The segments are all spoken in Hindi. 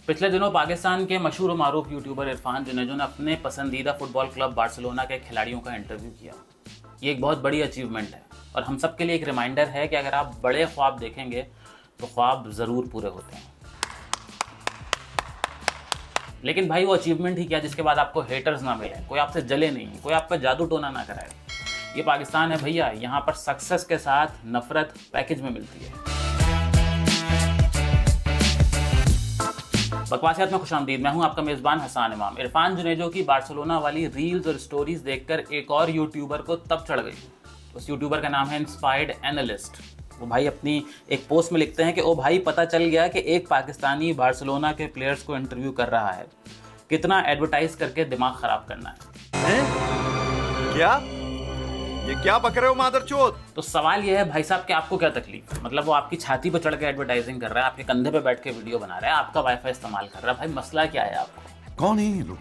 पिछले दिनों पाकिस्तान के मशहूर मारूफ यूट्यूबर इरफान जुनेजो ने अपने पसंदीदा फुटबॉल क्लब बार्सिलोना के खिलाड़ियों का इंटरव्यू किया। ये एक बहुत बड़ी अचीवमेंट है और हम सब के लिए एक रिमाइंडर है कि अगर आप बड़े ख्वाब देखेंगे तो ख्वाब ज़रूर पूरे होते हैं। लेकिन भाई वो अचीवमेंट ही क्या जिसके बाद आपको हेटर्स ना मिले, कोई आपसे जले नहीं, कोई आप पर जादू टोना ना कराए। ये पाकिस्तान है भैया, यहाँ पर सक्सेस के साथ नफरत पैकेज में मिलती है। बकवासियात में खुशामदीद, मैं हूं आपका मेज़बान हसान इमाम। इरफान जुनेजो की बार्सिलोना वाली रील्स और स्टोरीज देखकर एक और यूट्यूबर को तब चढ़ गई। उस यूट्यूबर का नाम है इंस्पायर्ड एनालिस्ट। वो भाई अपनी एक पोस्ट में लिखते हैं कि ओ भाई पता चल गया कि एक पाकिस्तानी बार्सिलोना के प्लेयर्स को इंटरव्यू कर रहा है। कितना एडवर्टाइज करके दिमाग ख़राब करना है। क्या ये क्या बक रहे हो मादरचोद? तो सवाल ये है भाई साहब कि आपको क्या तकलीफ है? मतलब वो आपकी छाती पर चढ़ के एडवर्टाइजिंग कर रहा है, आपके कंधे पे बैठ के वीडियो बना रहा है, आपका वाईफाई इस्तेमाल कर रहा है। भाई मसला क्या है आपको? कौन है ये लोग,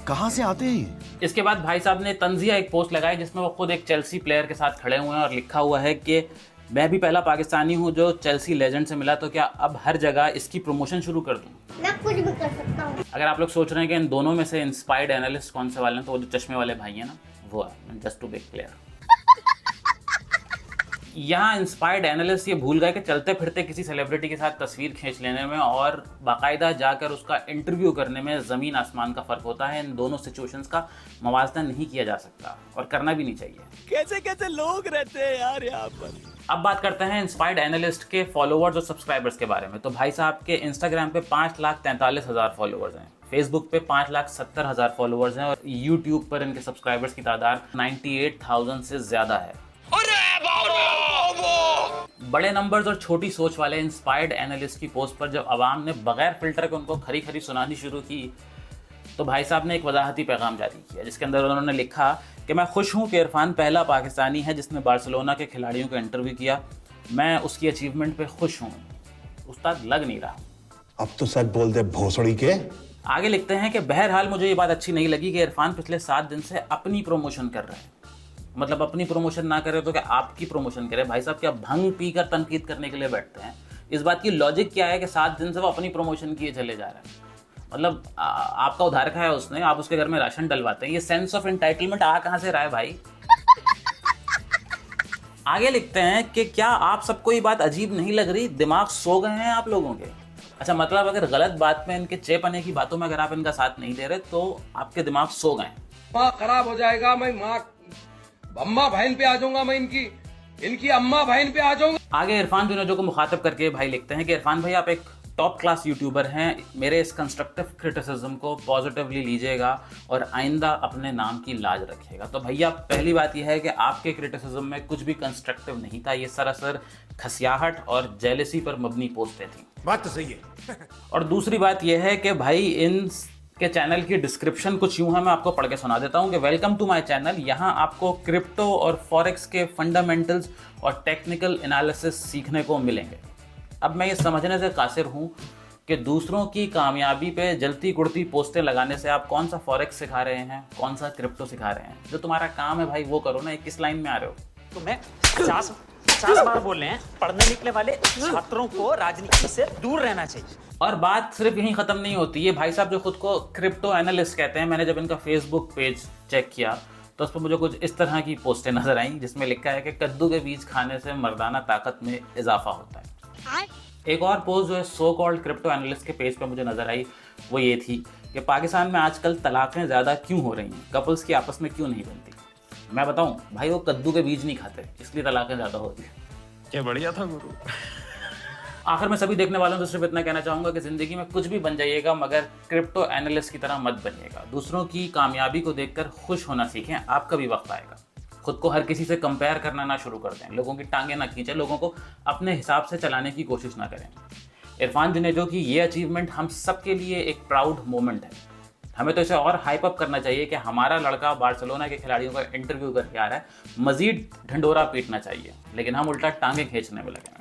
कहाँ से आते हैं? इसके बाद भाई साहब ने तंजिया एक पोस्ट लगाई जिसमें वो खुद एक चेल्सी प्लेयर के साथ खड़े हुए हैं और लिखा हुआ है कि मैं भी पहला पाकिस्तानी हूँ जो चेल्सी लेजेंड से मिला, तो क्या अब हर जगह इसकी प्रमोशन शुरू कर दूँ? मैं कुछ भी कर सकता हूँ। अगर आप लोग सोच रहे हैं कि इन दोनों में से इंस्पायर्ड एनालिस्ट कौन से वाले हैं, तो वो जो चश्मे वाले भाई हैं ना, वो है जस्ट टू बी क्लियर। यहाँ इंस्पायर्ड एनालिस्ट ये भूल गए कि चलते फिरते किसी सेलिब्रिटी के साथ तस्वीर खींच लेने में और बाकायदा जाकर उसका इंटरव्यू करने में ज़मीन आसमान का फ़र्क होता है। इन दोनों सिचुएशंस का मवाजना नहीं किया जा सकता और करना भी नहीं चाहिए। कैसे कैसे लोग रहते हैं यार यहाँ पर। अब बात करते हैं इंस्पायर्ड एनालिस्ट के फॉलोअर्स और सब्सक्राइबर्स के बारे में। तो भाई साहब के इंस्टाग्राम पे 5,43,000 फॉलोअर्स हैं, फेसबुक पे 5,70,000 फॉलोअर्स हैं और यूट्यूब पर इनके सब्सक्राइबर्स की तादाद 98,000 से ज़्यादा है। बड़े नंबर्स और छोटी सोच वाले इंस्पायर्ड एनालिस्ट की पोस्ट पर जब आवाम ने बगैर फिल्टर के उनको खरी खरी सुनानी शुरू की, तो भाई साहब ने एक वजाहती पैगाम जारी किया जिसके अंदर उन्होंने लिखा कि मैं खुश हूं कि इरफान पहला पाकिस्तानी है जिसने बार्सिलोना के खिलाड़ियों का इंटरव्यू किया। मैं उसकी अचीवमेंट पे खुश हूं। उस्ताद लग नहीं रहा। अब तो सच बोल दे भोसड़ी के। आगे लिखते हैं कि बहरहाल मुझे ये बात अच्छी नहीं लगी कि इरफान पिछले 7 दिन से अपनी प्रमोशन कर रहे हैं। मतलब अपनी प्रमोशन ना करे तो क्या आपकी प्रमोशन करे? भाई साहब क्या भंग पीकर तनकीद करने के लिए बैठते हैं? इस बात की लॉजिक क्या है कि 7 दिन से वो अपनी प्रमोशन किए चले जा रहे हैं? मतलब आपका उधार खाया उसने, आप उसके घर में राशन डलवाते हैं। ये सेंस ऑफ एंटाइटलमेंट आ कहाँ से रहा है भाई? आगे लिखते हैं कि क्या आप सबको ये बात अजीब नहीं लग रही? दिमाग सो गए हैं आप लोगों के? अच्छा, मतलब अगर गलत बात में, इनके चेपने की बातों में अगर आप इनका साथ नहीं दे रहे तो आपके दिमाग सो गए। माँ खराब हो जाएगा, मैं माँ अम्मा बहन पे आ जाऊंगा, मैं इनकी अम्मा बहन पे आ जाऊंगा। आगे इरफान जुनेजो को मुखातब करके भाई लिखते हैं कि इरफान भाई आप एक टॉप क्लास यूट्यूबर हैं, मेरे इस कंस्ट्रक्टिव क्रिटिसिज्म को पॉजिटिवली लीजिएगा और आइंदा अपने नाम की लाज रखिएगा। तो भैया पहली बात यह है कि आपके क्रिटिसिज्म में कुछ भी कंस्ट्रक्टिव नहीं था, ये सरासर खसियाहट और जेलसी पर मबनी पोस्टें थी। बात तो सही है। और दूसरी बात यह है कि भाई इन के चैनल की डिस्क्रिप्शन कुछ यूं है, मैं आपको पढ़ के सुना देता हूं कि वेलकम टू माय चैनल। यहां आपको क्रिप्टो और फॉरेक्स के फंडामेंटल्स और टेक्निकल एनालिसिस सीखने को मिलेंगे। अब मैं ये समझने से कासिर हूं कि दूसरों की कामयाबी पे जलती कुड़ती पोस्टें लगाने से आप कौन सा फॉरेक्स सिखा रहे हैं, कौन सा क्रिप्टो सिखा रहे हैं। जो तुम्हारा काम है भाई वो करो ना। किस लाइन में आ रहे हो? तो मैं 50 बार बोल रहे हैं, पढ़ने निकले वाले छात्रों को राजनीति से दूर रहना चाहिए। और बात सिर्फ यहीं ख़त्म नहीं होती। ये भाई साहब जो खुद को क्रिप्टो एनालिस्ट कहते हैं, मैंने जब इनका फेसबुक पेज चेक किया तो उस पर मुझे कुछ इस तरह की पोस्टें नजर आईं जिसमें लिखा है कि कद्दू के बीज खाने से मर्दाना ताकत में इजाफा होता है। एक और पोस्ट जो है सो कॉल्ड क्रिप्टो एनालिस्ट के पेज पर मुझे नजर आई, वो ये थी कि पाकिस्तान में आजकल तलाक़ें ज़्यादा क्यों हो रही हैं, कपल्स की आपस में क्यों नहीं बनती। मैं बताऊं भाई, वो कद्दू के बीज नहीं खाते इसलिए तलाक़ें ज़्यादा होती हैं। क्या बढ़िया था गुरु। आखिर में सभी देखने वालों से सिर्फ इतना कहना चाहूँगा कि ज़िंदगी में कुछ भी बन जाइएगा मगर क्रिप्टो एनालिस्ट की तरह मत बनिएगा। दूसरों की कामयाबी को देखकर खुश होना सीखें। आपका भी वक्त आएगा। खुद को हर किसी से कंपेयर करना ना शुरू कर दें, लोगों की टांगें ना खींचें, लोगों को अपने हिसाब से चलाने की कोशिश ना करें। इरफान जुनेजो की ये अचीवमेंट हम सब के लिए एक प्राउड मोमेंट है। हमें तो इसे और हाइप अप करना चाहिए कि हमारा लड़का बार्सिलोना के खिलाड़ियों का इंटरव्यू करके आ रहा है, मजीद ढंडोरा पीटना चाहिए, लेकिन हम उल्टा टांगे खींचने में लगे हैं।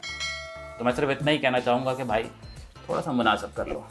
तो मैं सिर्फ इतना ही कहना चाहूँगा कि भाई थोड़ा सा मुनासिब कर लो।